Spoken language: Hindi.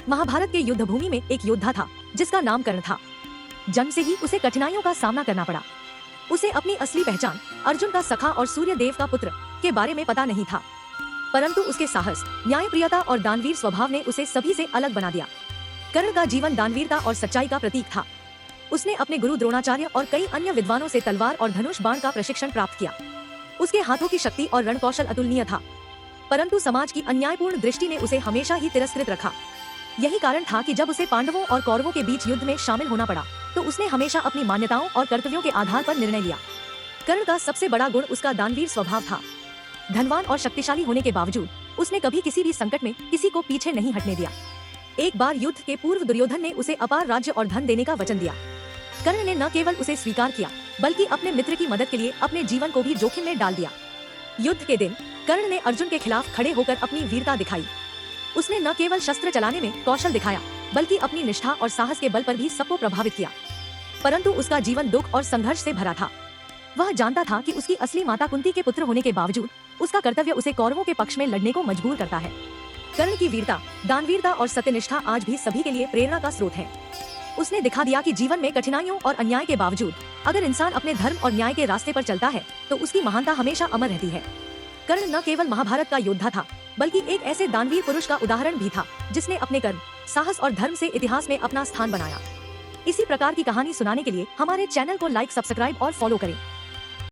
महाभारत के युद्ध भूमि में एक योद्धा था जिसका नाम कर्ण था। जन्म से ही उसे कठिनाइयों का सामना करना पड़ा। उसे अपनी असली पहचान अर्जुन का सखा और सूर्य देव का पुत्र के बारे में पता नहीं था, परंतु उसके साहस, न्यायप्रियता और दानवीर स्वभाव ने उसे सभी से अलग बना दिया। कर्ण का जीवन दानवीरता और सच्चाई का प्रतीक था। उसने अपने गुरु द्रोणाचार्य और कई अन्य विद्वानों से तलवार और धनुष बाण का प्रशिक्षण प्राप्त किया। उसके हाथों की शक्ति और रणकौशल अतुलनीय था, परंतु समाज की अन्यायपूर्ण दृष्टि ने उसे हमेशा ही तिरस्कृत रखा। यही कारण था कि जब उसे पांडवों और कौरवों के बीच युद्ध में शामिल होना पड़ा तो उसने हमेशा अपनी मान्यताओं और कर्तव्यों के आधार पर निर्णय लिया। कर्ण का सबसे बड़ा गुण उसका दानवीर स्वभाव था। धनवान और शक्तिशाली होने के बावजूद उसने कभी किसी भी संकट में किसी को पीछे नहीं हटने दिया। एक बार युद्ध के पूर्व दुर्योधन ने उसे अपार राज्य और धन देने का वचन दिया। कर्ण ने न केवल उसे स्वीकार किया बल्कि अपने मित्र की मदद के लिए अपने जीवन को भी जोखिम में डाल दिया। युद्ध के दिन कर्ण ने अर्जुन के खिलाफ खड़े होकर अपनी वीरता दिखाई। उसने न केवल शस्त्र चलाने में कौशल दिखाया बल्कि अपनी निष्ठा और साहस के बल पर भी सबको प्रभावित किया। परंतु उसका जीवन दुख और संघर्ष से भरा था। वह जानता था कि उसकी असली माता कुंती के पुत्र होने के बावजूद उसका कर्तव्य उसे कौरवों के पक्ष में लड़ने को मजबूर करता है। कर्ण की वीरता, दानवीरता और सत्यनिष्ठा आज भी सभी के लिए प्रेरणा का स्रोत है। उसने दिखा दिया कि जीवन में कठिनाइयों और अन्याय के बावजूद अगर इंसान अपने धर्म और न्याय के रास्ते पर चलता है तो उसकी महानता हमेशा अमर रहती है। कर्ण न केवल महाभारत का योद्धा था बल्कि एक ऐसे दानवीर पुरुष का उदाहरण भी था जिसने अपने कर्म, साहस और धर्म से इतिहास में अपना स्थान बनाया। इसी प्रकार की कहानी सुनाने के लिए हमारे चैनल को लाइक, सब्सक्राइब और फॉलो करें।